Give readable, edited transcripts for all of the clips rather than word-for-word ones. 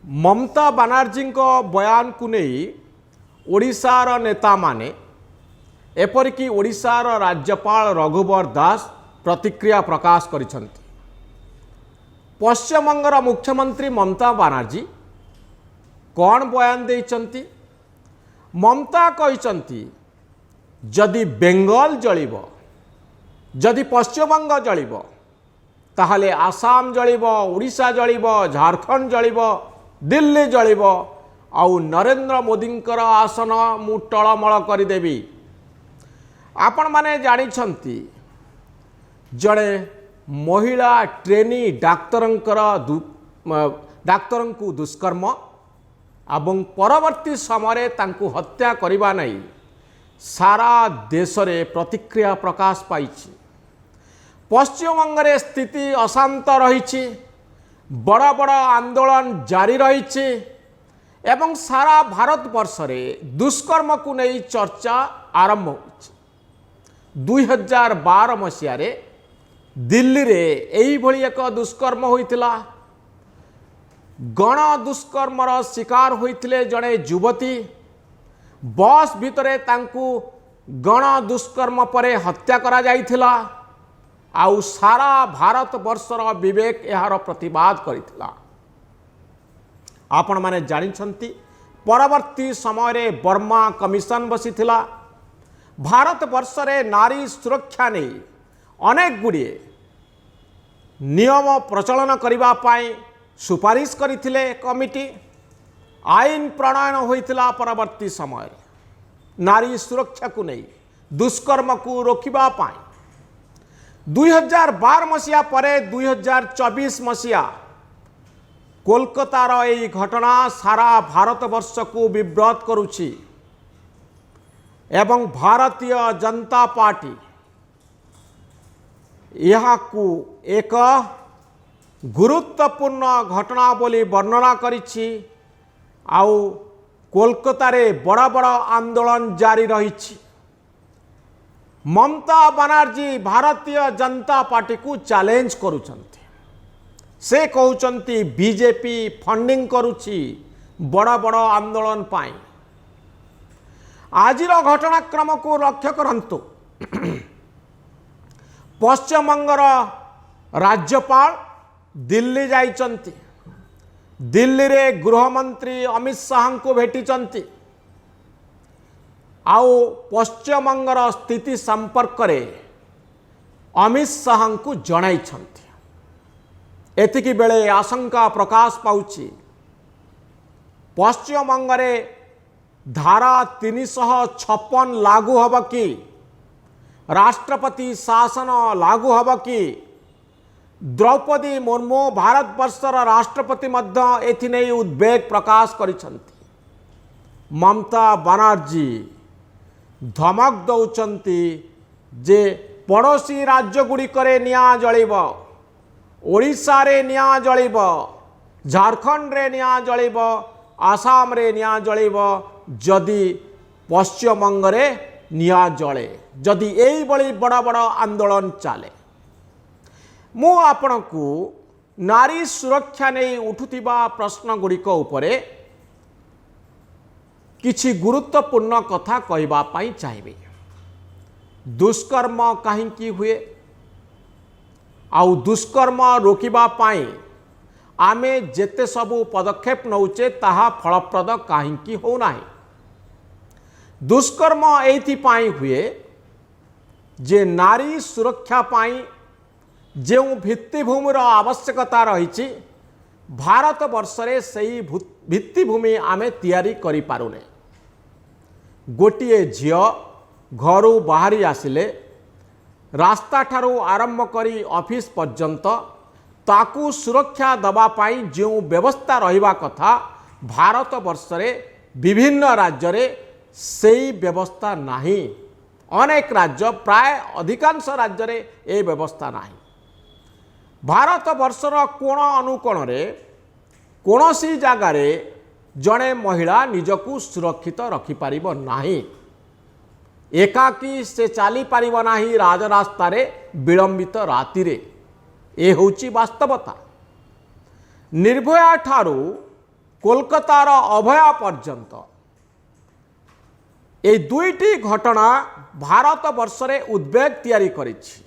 ममता बानार्जी बयान को नहीं ओडिशार नेता माने एपरिकी ओडिशार राज्यपाल रघुवर दास प्रतिक्रिया प्रकाश करिसंती। पश्चिमबंगर मुख्यमंत्री ममता बानार्जी कौन बयान देइचंती? ममता कहिसंती जदि बेंगल जलिब, जदि पश्चिमबंग जलिब ताहले आसाम जलिब, ओडिशा जलिब, झारखंड जलिब, दिल्ली जलिब, आउ नरेंद्र मोदींकर आसन मु टळमळ करदेवी। आपण माने जानिछंती जड़े महिला ट्रेनी डाक्तर को दुष्कर्म एवं परवर्ती समय तांकु हत्या करबा नहीं सारा देश रे प्रतिक्रिया प्रकाश पाई। पश्चिमबंग रे स्थिति अशांत रही, बड़ बड़ आंदोलन जारी रही एवं सारा भारत वर्ष रे दुष्कर्म को नहीं चर्चा आरंभ हो। 2012 मसीह रे दिल्ली रे एही भली एक दुष्कर्म होइतिला। गण दुष्कर्मर शिकार होइतिले जड़े युवती। बस भितरे तांकु गण दुष्कर्म परे हत्या करा जाइथिला। आउ सारा भारत वर्षर विवेक यार प्रतिवाद करिथिला। आपण माने जानिछंती परवर्ती समय रे बर्मा कमिशन बसिथिला। भारत वर्ष रे नारी सुरक्षा नहीं अनेक गुड़िए नियम प्रचलन करिबा पाई सुपारिश करिथिले कमिटी। आईन प्रणयन होइथिला परवर्ती समय नारी सुरक्षा को नहीं दुष्कर्म को रोकिबा पाई। 2012 मसीहा परे 2024 मसीहा कोलकातार यही घटना सारा भारत वर्ष को विव्रत करुछि एवं भारतीय जनता पार्टी यह को एक गुरुत्वपूर्ण घटना बोली वर्णना करिछि। आउ कोलकाता रे बड़ बड़ आंदोलन जारी रही। ममता बानार्जी भारतीय जनता पार्टी को चैलेंज करुचंती। से कहउचंती बीजेपी फंडिंग करुछि बड़ बड़ आंदोलन पाई। आजिर घटनाक्रम को लक्ष्य करंतु। पश्चिमबंगर राज्यपाल दिल्ली जाइचंती। दिल्ली रे गृहमंत्री अमित शाह को भेटिचंती। आउ पश्चिमबंगर स्थिति संपर्क रे अमित शाह को जणाइछंती। एतिकी बेले आशंका प्रकाश पाउछि पश्चिमबंग रे धारा 356 लागू हब कि, राष्ट्रपति शासन लागू हब कि, द्रौपदी मुर्मू भारत वर्षर राष्ट्रपति मध्य एथिने उद्वेग प्रकाश करिसंती। ममता बानार्जी धमक दौचंती जे पड़ोसी राज्य गुड़िकरे निया जलिब, ओडिशा रे निया जलिब, झारखंड रे निया जलिब, आसाम रे निया जलिब जदि पश्चिमबंग रे निया जले, जदि एई बड़ी बड़ा बड़ा आंदोलन चले। मु आपण को नारी सुरक्षा नहीं उठुथिबा प्रश्न गुड़िक उपरे किछि गुरुत्वपूर्ण कथा कहबा पाई चाहिबे। दुष्कर्म काहींकी हुए आउ दुष्कर्म रोकिबा पाई आमे जेते सबु पदक्षेप नौचे ताहा फलप्रद काहींकी हो नाही। दुष्कर्म एथि पाई हुए जे नारी सुरक्षा पाई जो भित्तिभूमिर आवश्यकता रही भारत वर्ष रे सही भित्तिभूमि आमे तैयारी करि पारुने। गोटिए झियो घरू बाहरी आसिले रास्ता ठारू आरंभ करी ऑफिस पर्यंत ताकू सुरक्षा दबा पाई जो व्यवस्था रहिबा कथा भारत वर्ष रे विभिन्न राज्य रे सही व्यवस्था नहीं। अनेक राज्य प्राय अधिकांश राज्य रे ए व्यवस्था नहीं। भारत वर्षर कोण अनुकोण रे कोनोसी जगार जड़े महिला निजकू सुरक्षित रखिपार नाही। एकाकी से चली पार नाही राजरास्ता रे विलंबित राति रे। ए होची वास्तवता। निर्भया ठारू कोलकातार अभया पर्यंत ये दुईटी घटना भारत वर्षरे उद्वेग तैयारी करिछि।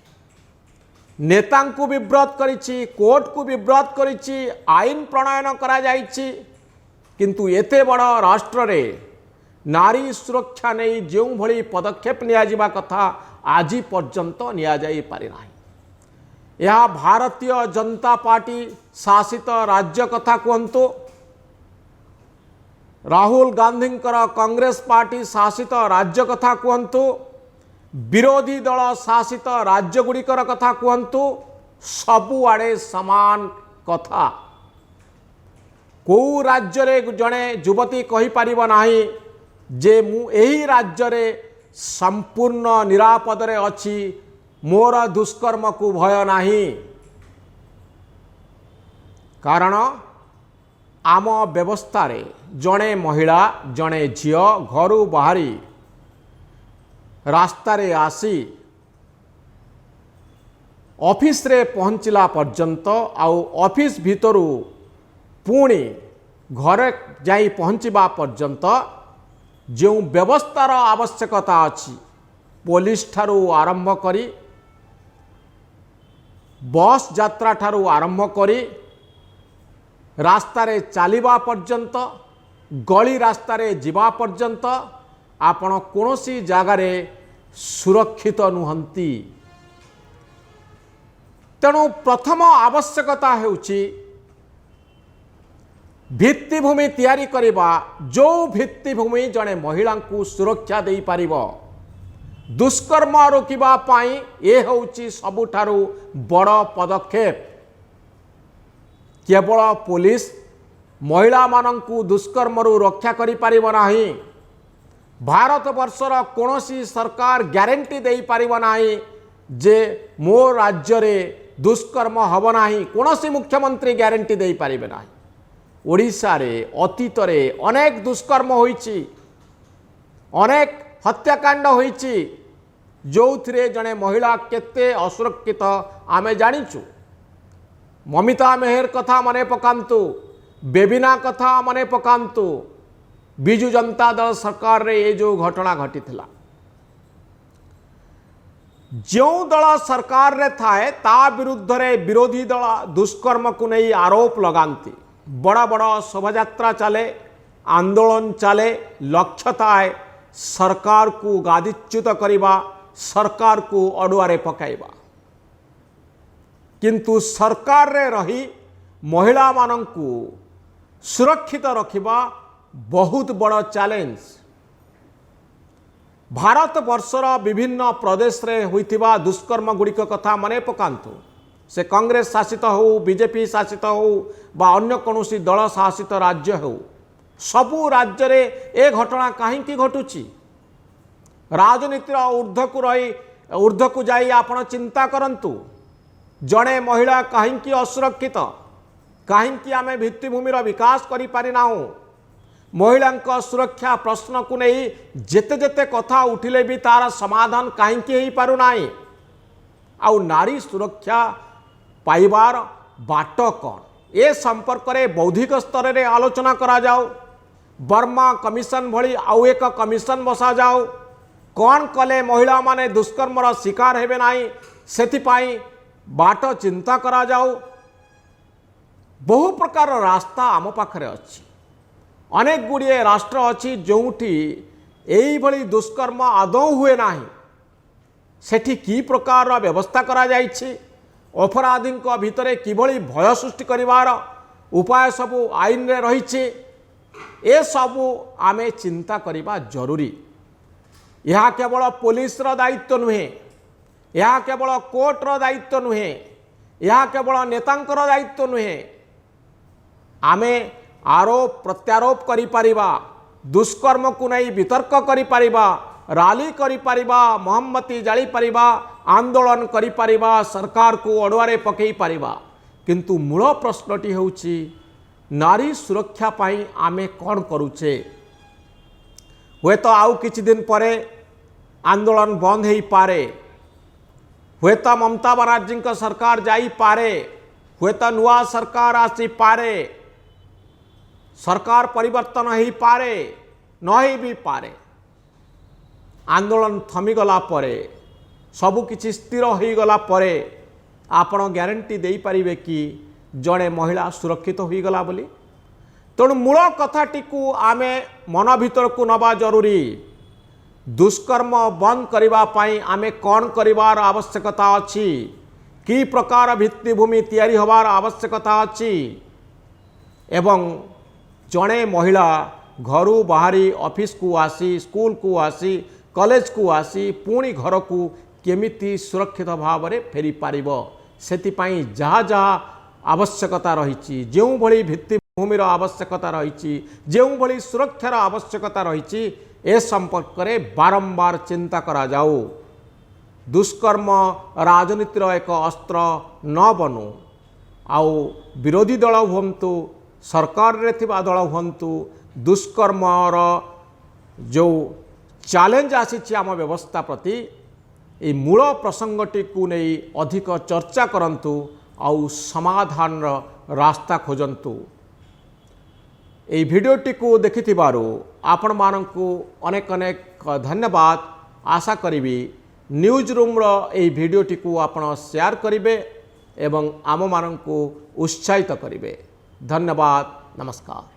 नेता को विब्रत करिछि, कोर्ट को विब्रत करिछि, आईन प्रणयन करा जाइछि, किंतु एते बड़ राष्ट्र रे नारी सुरक्षा नहीं जो भली पदक्षेप निया जिबा कथा आज पर्यंत निया जाई पारि नाही। यह भारतीय जनता पार्टी शासित राज्य कथा कहतु, राहुल गांधी कांग्रेस पार्टी शासित राज्य कथा कहतु, विरोधी दल शासित राज्य गुड़िकर कथा कहतु, सबुआड़े समान कथा। को राज्य रे जड़े युवती कहि परिबो नाही जे मु एही राज्य रे संपूर्ण निरापद रे अछि, मोर दुष्कर्म को भय नाही। कारण आम व्यवस्था रे जड़े महिला जड़े झियो घरू बाहरी रास्ता रे आसी ऑफिस रे पहुँचला पर्यंत आउ ऑफिस भितरू पुणी घरे जाई पहुँचवा पर्यंत जो व्यवस्थार आवश्यकता अछि, पुलिस ठारू आरंभ करी बस यात्रा ठारू आरंभ करी रास्ता रे चलिबा पर्यंत, गली रास्ता रे जिबा पर्यंत आपण कोनोसी जागा रे सुरक्षित नुहंती। तेणु प्रथम आवश्यकता हेउची भित्तिभूमि तैयारी करिबा, जो भित्तिभूमि जड़े महिला को सुरक्षा दे पारिबो। दुष्कर्म रोकिबा पाई ए होउची सबुठारू बड़ पदक्षेप। केवल पुलिस महिला मानंकु दुष्कर्मरू रक्षा करि पारिबो नाही। भारत वर्षर कोनोसी सरकार ग्यारंटी दे पारिबो नाही जे मो राज्य रे दुष्कर्म हब नाही। कोनोसी मुख्यमंत्री ग्यारंटी दे पारिबे नाही। ओडिशा रे अतीत रे अनेक दुष्कर्म होईची, अनेक हत्याकांड होईची, जो थिरे जने महिला केते असुरक्षित आमे जानिचु। ममिता मेहर कथा मने पकांतु, बेबिना कथा मने पकांतु। बिजु जनता दल सरकार रे ये जो घटना घटिथिला, जो दल सरकार रे थाए ता विरुद्ध रे विरोधी दल दुष्कर्म को नहीं आरोप लगांती। बड़ा बड़ा शोभायात्रा चले, आंदोलन चले, लक्ष्य थाए सरकार को गादीच्युत करिबा, सरकार को अडुआरे पकाइबा। किंतु सरकार रे रही महिला मानंकु सुरक्षित रखिबा बहुत बड़ चैलेंज। भारत वर्षर विभिन्न प्रदेश रे होइतिबा दुष्कर्म गुड़िक कथा मने पकांतु। से कांग्रेस शासित हो, बीजेपी शासित हो बा अन्य कौनसी दल शासित राज्य हो, सबु राज्य रे ए घटना काहींकी घटुची। राजनीतिर ऊर्ध्व को जाई आपण चिंता करंतु। जड़े महिला काहींकी असुरक्षित, काहींकी आमे भित्तिभूमिर विकास करि पारि नाहु। महिला सुरक्षा प्रश्न को नहीं जेते जेते कथा उठिले भी तार समाधान काहींकी ही पारु नाही। आउ नारी सुरक्षा पाइबार बाट कौन, ए संपर्क में बौद्धिक स्तर रे आलोचना करा जाओ। बर्मा कमिशन भली आउ एक कमिशन बसा जाओ। कौन कले महिला माने दुष्कर्मर शिकार हेबे नाही, सेथिपाई बाट चिंता करा जाओ। बहु प्रकार रास्ता आम पाखरे अछि। अनेक गुड़िए राष्ट्र अच्छी जोठी एई भली दुष्कर्म आदौ हुए नाही, सेठी की प्रकार व्यवस्था करा जाइछि। अपराधी भितरे किभली भय सृष्टि करिवार उपाय सबु आईन रे रहिछि। ए सबु आमे चिंता करिबा जरूरी। यह केवल पुलिस रो दायित्व नुहे, यह केवल कोर्ट रो दायित्व नुहे, यह केवल नेतांकर दायित्व नुहे। आमे आरोप प्रत्यारोप करि परिबा, दुष्कर्म को नहीं वितर्क करि परिबा, राली करि परिबा, मोहम्मती जाली परिबा, आंदोलन करि परिबा, सरकार को अडुआरे पकई परिबा। किंतु मूल प्रश्नटी होउछि नारी सुरक्षा पाई आमे कौन करुचे। हुए तो आउ किछि दिन परे आंदोलन बंद हो पारे, हुए तो ममता बनर्जी सरकार जाई पारे, हुए तो नुआ सरकार आसी पारे। सरकार परिवर्तन हो पारे न भी पारे आंदोलन थमीगला परे सबकिछि स्थिर हो गला परे आपण ग्यारंटी दे पारिबे कि जड़े महिला सुरक्षित हो गला बोली। तेणु मूल कथाटी को आमे मन भीतर को नवा जरूरी। दुष्कर्म बंद करबा पाई आमे कौन करिवार आवश्यकता अछि, कि प्रकार भित्तिभूमि तैयारी होबार आवश्यकता अछि एवं जड़े महिला घरू बाहरी ऑफिस को आसी स्कूल को आसी कॉलेज को आसी पुणी घर को केमिति सुरक्षित भाव में फेरी पारिबो सेतिपाई जहाँ जहाँ आवश्यकता रही जो भली भित्तिभूमिर आवश्यकता रही जो भली सुरक्षार आवश्यकता रही ए संपर्क में बारंबार चिंता करा जाऊ। दुष्कर्म राजनीतिर एक अस्त्र न बनू। आउ विरोधी दल हुंतु सरकार रे थिबा दल हुंतु दुष्कर्मर जो चैलेंज आसी आम व्यवस्था प्रति ए मूल प्रसंगटी को नहीं अधिक चर्चा करंतु आउ समाधान रास्ता खोजंतु। এই ভিডিওটিକୁ ଦେଖିଥିବାରୁ ଆପଣମାନଙ୍କୁ ଅନେକ ଅନେକ ଧନ୍ୟବାଦ। ଆଶା କରିବି ନ୍ୟୁଜ୍ ରୁମ୍ର ଏହି ଭିଡ଼ିଓଟିକୁ ଆପଣ ସେୟାର କରିବେ ଏବଂ ଆମମାନଙ୍କୁ ଉତ୍ସାହିତ କରିବେ। ଧନ୍ୟବାଦ, ନମସ୍କାର।